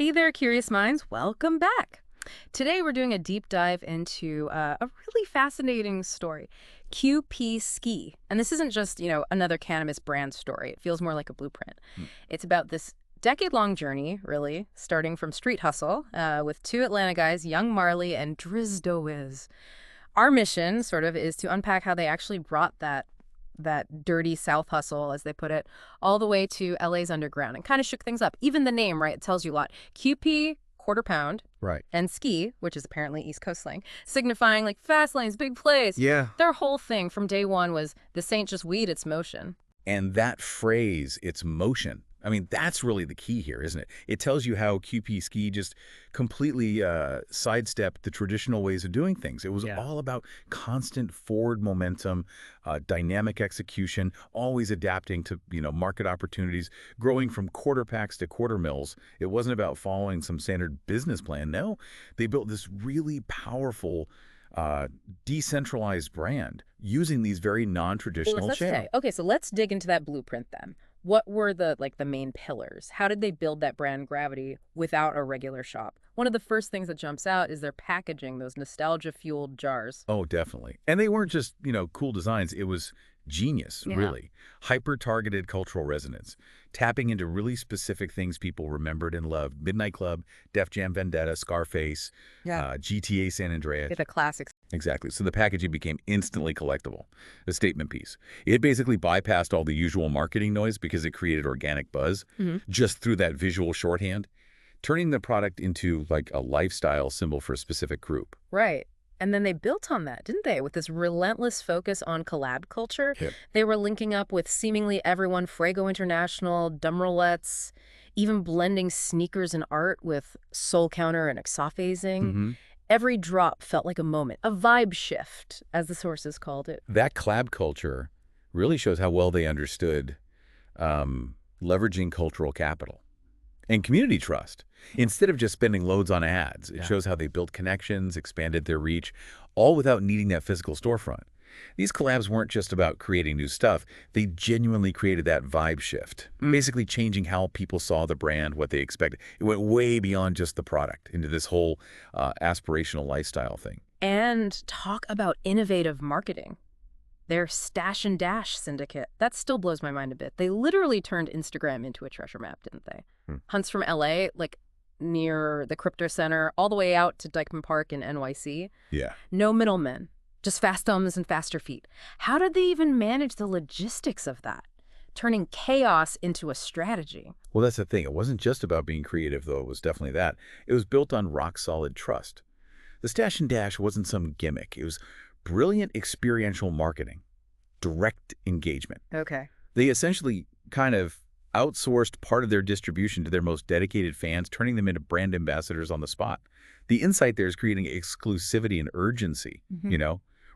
Hey there, curious minds. Welcome back. Today we're doing a deep dive into a really fascinating story, QPSKII. And this isn't just, another cannabis brand story. It feels more like a blueprint. Hmm. It's about this decade-long journey, really, starting from street hustle with two Atlanta guys, Young Marley and Drizdawiz. Our mission, sort of, is to unpack how they actually brought that dirty South hustle, as they put it, all the way to LA's underground and kind of shook things up. Even the name, right, it tells you a lot. QP, quarter pound, Right. and ski, which is apparently East Coast slang, signifying like fast lanes, big plays. Yeah. Their whole thing from day one was this ain't just weed, it's motion. And that phrase, it's motion. I mean, that's really the key here, isn't it? It tells you how QP just completely sidestepped the traditional ways of doing things. It was all about constant forward momentum, dynamic execution, always adapting to, market opportunities, growing from quarter packs to quarter mills. It wasn't about following some standard business plan. No, they built this really powerful decentralized brand using these very non-traditional channels. Okay, so let's dig into that blueprint then. What were the main pillars? How did they build that brand gravity without a regular shop? One of the first things that jumps out is their packaging, those nostalgia-fueled jars. Oh, definitely. And they weren't just, cool designs. It was genius, really. Hyper-targeted cultural resonance, tapping into really specific things people remembered and loved. Midnight Club, Def Jam Vendetta, Scarface, GTA San Andreas. The classics. Exactly. So the packaging became instantly collectible, a statement piece. It basically bypassed all the usual marketing noise because it created organic buzz just through that visual shorthand, turning the product into like a lifestyle symbol for a specific group. Right. And then they built on that, didn't they? With this relentless focus on collab culture. Yep. They were linking up with seemingly everyone, Fuego International, dumb roulettes, even blending sneakers and art with soul counter and exophasing. Every drop felt like a moment, a vibe shift, as the sources called it. That collab culture really shows how well they understood leveraging cultural capital and community trust. Instead of just spending loads on ads, it shows how they built connections, expanded their reach, all without needing that physical storefront. These collabs weren't just about creating new stuff. They genuinely created that vibe shift, basically changing how people saw the brand, what they expected. It went way beyond just the product into this whole aspirational lifestyle thing. And talk about innovative marketing. Their Stash and Dash syndicate, that still blows my mind a bit. They literally turned Instagram into a treasure map, didn't they? Hunts from LA, near the Crypto Center, all the way out to Dykeman Park in NYC. Yeah. No middlemen. Just fast thumbs and faster feet. How did they even manage the logistics of that? Turning chaos into a strategy. Well, that's the thing. It wasn't just about being creative, though. It was definitely that. It was built on rock-solid trust. The Stash and Dash wasn't some gimmick. It was brilliant experiential marketing, direct engagement. Okay. They essentially kind of outsourced part of their distribution to their most dedicated fans, turning them into brand ambassadors on the spot. The insight there is creating exclusivity and urgency,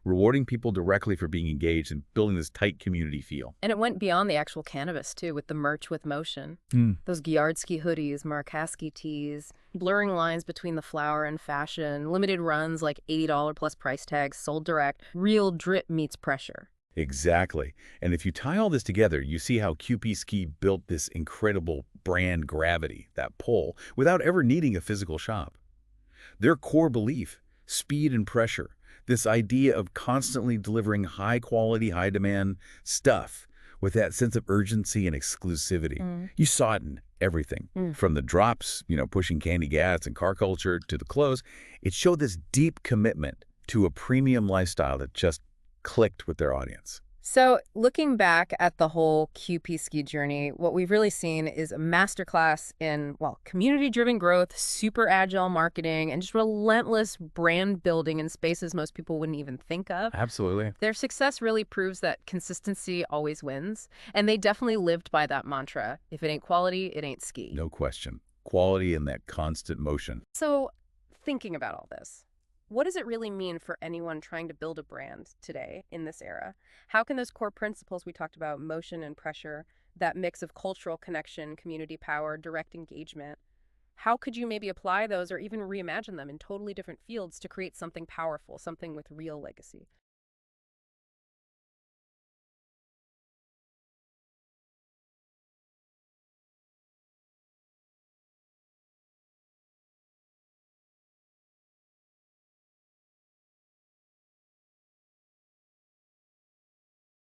rewarding people directly for being engaged and building this tight community feel. And it went beyond the actual cannabis, too, with the merch with motion. Those goyardski hoodies, murakaski tees, blurring lines between the flower and fashion, limited runs like $80 plus price tags, sold direct, real drip meets pressure. Exactly. And if you tie all this together, you see how QPSKII built this incredible brand gravity, that pull, without ever needing a physical shop. Their core belief, speed and pressure, this idea of constantly delivering high-quality, high-demand stuff with that sense of urgency and exclusivity. You saw it in everything, from the drops, pushing candy gas and car culture, to the clothes. It showed this deep commitment to a premium lifestyle that just clicked with their audience. So looking back at the whole QPSKII journey, what we've really seen is a masterclass in, community-driven growth, super agile marketing, and just relentless brand building in spaces most people wouldn't even think of. Absolutely. Their success really proves that consistency always wins, and they definitely lived by that mantra. If it ain't quality, it ain't ski. No question. Quality and that constant motion. So thinking about all this, what does it really mean for anyone trying to build a brand today in this era? How can those core principles we talked about, motion and pressure, that mix of cultural connection, community power, direct engagement, how could you maybe apply those or even reimagine them in totally different fields to create something powerful, something with real legacy?